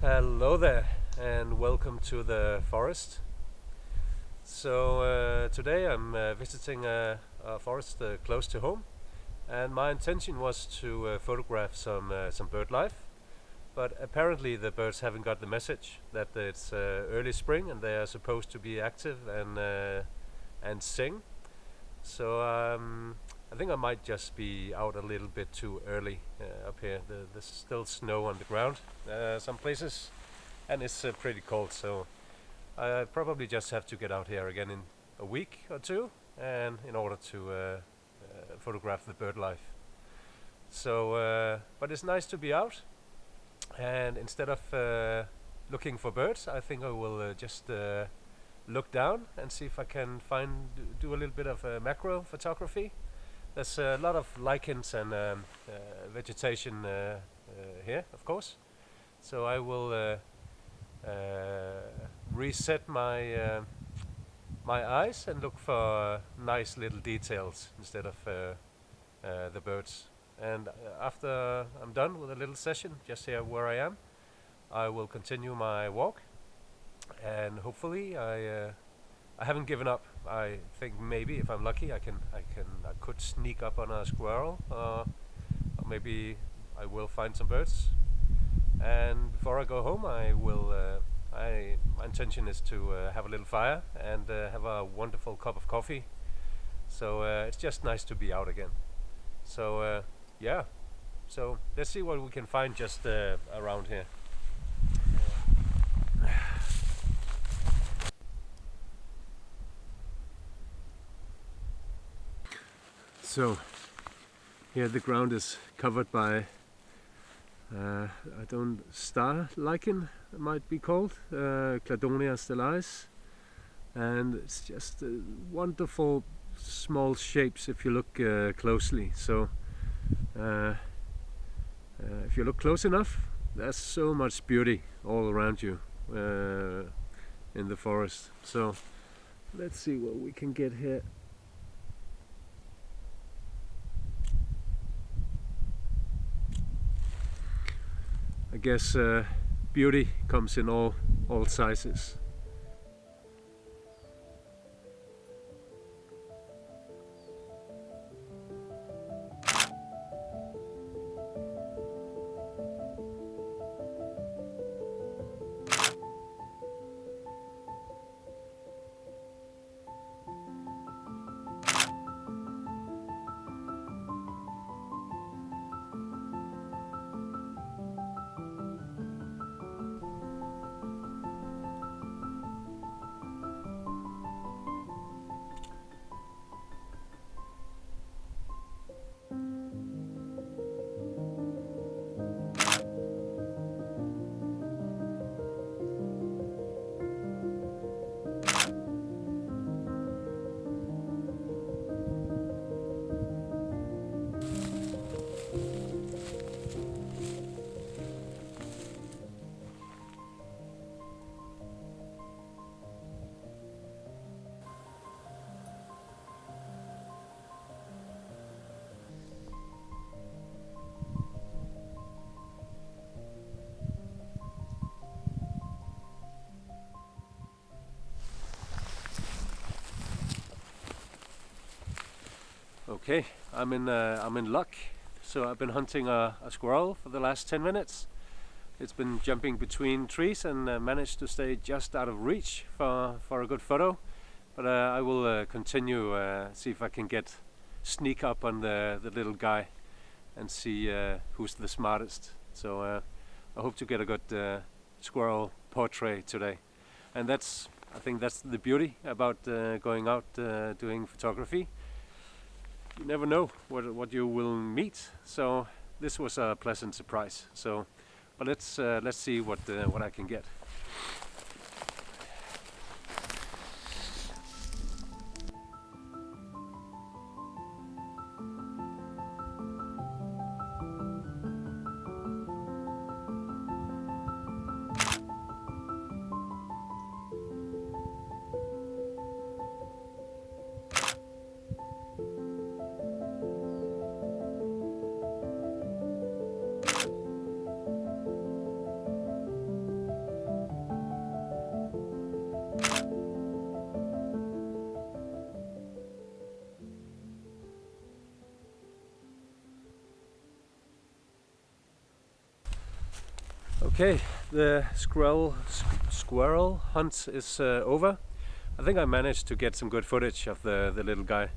Hello there, and welcome to the forest. So today I'm visiting a forest close to home, and my intention was to photograph some bird life. But apparently the birds haven't got the message that it's early spring and they are supposed to be active and sing. So I think I might just be out a little bit too early up here. There's still snow on the ground some places, and it's pretty cold. So I probably just have to get out here again in a week or two, and in order to photograph the bird life. So, but it's nice to be out, and instead of looking for birds, I think I will just look down and see if I can do a little bit of macro photography. There's a lot of lichens and vegetation here, of course. So I will reset my eyes and look for nice little details instead of the birds. And after I'm done with a little session, just here where I am, I will continue my walk, and hopefully I haven't given up. I think maybe if I'm lucky, I could sneak up on a squirrel, or maybe I will find some birds. And before I go home, my intention is to have a little fire and have a wonderful cup of coffee. So it's just nice to be out again. So yeah. So let's see what we can find just around here. So here the ground is covered by star lichen, it might be called, Cladonia stellaris, and it's just wonderful small shapes if you look closely. So if you look close enough, there's so much beauty all around you in the forest. So let's see what we can get here. I guess beauty comes in all sizes. Okay, I'm in luck. So I've been hunting a squirrel for the last 10 minutes. It's been jumping between trees and managed to stay just out of reach for a good photo. But I will continue, see if I can sneak up on the little guy and see who's the smartest. So I hope to get a good squirrel portrait today. And I think that's the beauty about going out doing photography. You never know what you will meet. So this was a pleasant surprise. So, but let's see what I can get. Okay, the squirrel hunt is over. I think I managed to get some good footage of the little guy,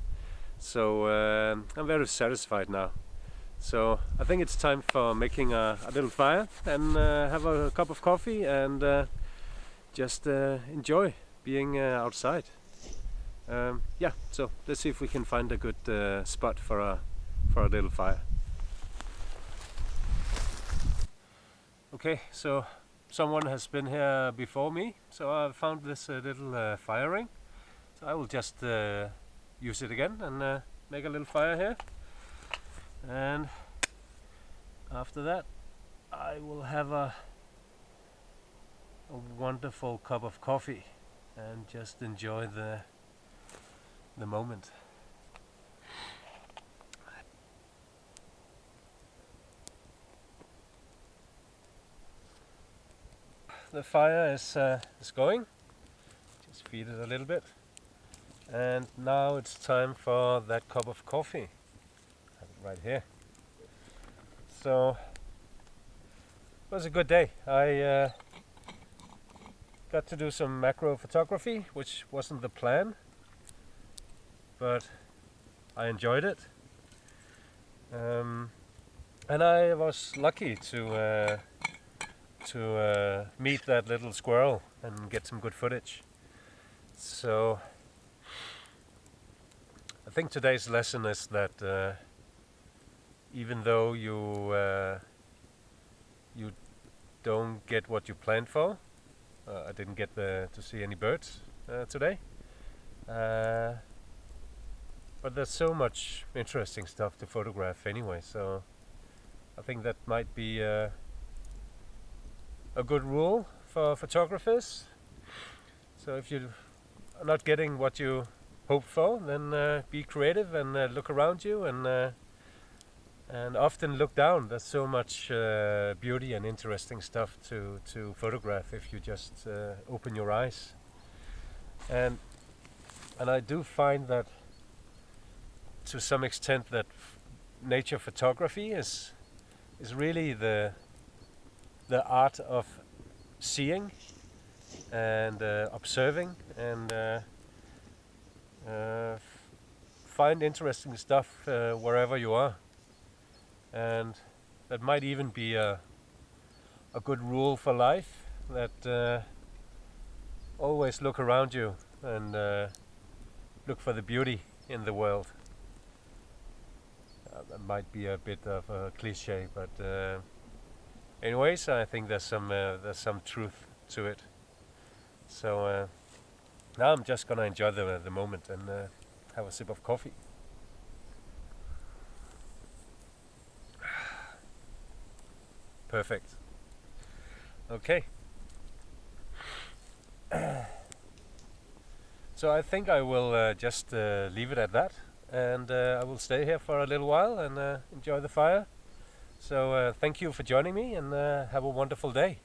so I'm very satisfied now. So I think it's time for making a little fire and have a cup of coffee and just enjoy being outside. Yeah, so let's see if we can find a good spot for a little fire. Okay, so someone has been here before me, so I found this little fire ring. So I will just use it again and make a little fire here. And after that, I will have a wonderful cup of coffee and just enjoy the moment. The fire is going. Just feed it a little bit, and now it's time for that cup of coffee. I have it right here. So it was a good day. I got to do some macro photography, which wasn't the plan, but I enjoyed it. And I was lucky to meet that little squirrel and get some good footage. So I think today's lesson is that even though you don't get what you planned for, I didn't get to see any birds today, but there's so much interesting stuff to photograph anyway, so I think that might be a good rule for photographers. So if you are not getting what you hope for, then be creative and look around you and often look down. There's so much beauty and interesting stuff to photograph if you just open your eyes. And I do find that to some extent that nature photography is really the art of seeing and observing and find interesting stuff wherever you are. And that might even be a good rule for life, that always look around you and look for the beauty in the world. That might be a bit of a cliche, but anyways, I think there's some truth to it. So now I'm just gonna enjoy the moment and have a sip of coffee. Perfect. Okay. So I think I will just leave it at that, and I will stay here for a little while and enjoy the fire. So thank you for joining me, and have a wonderful day.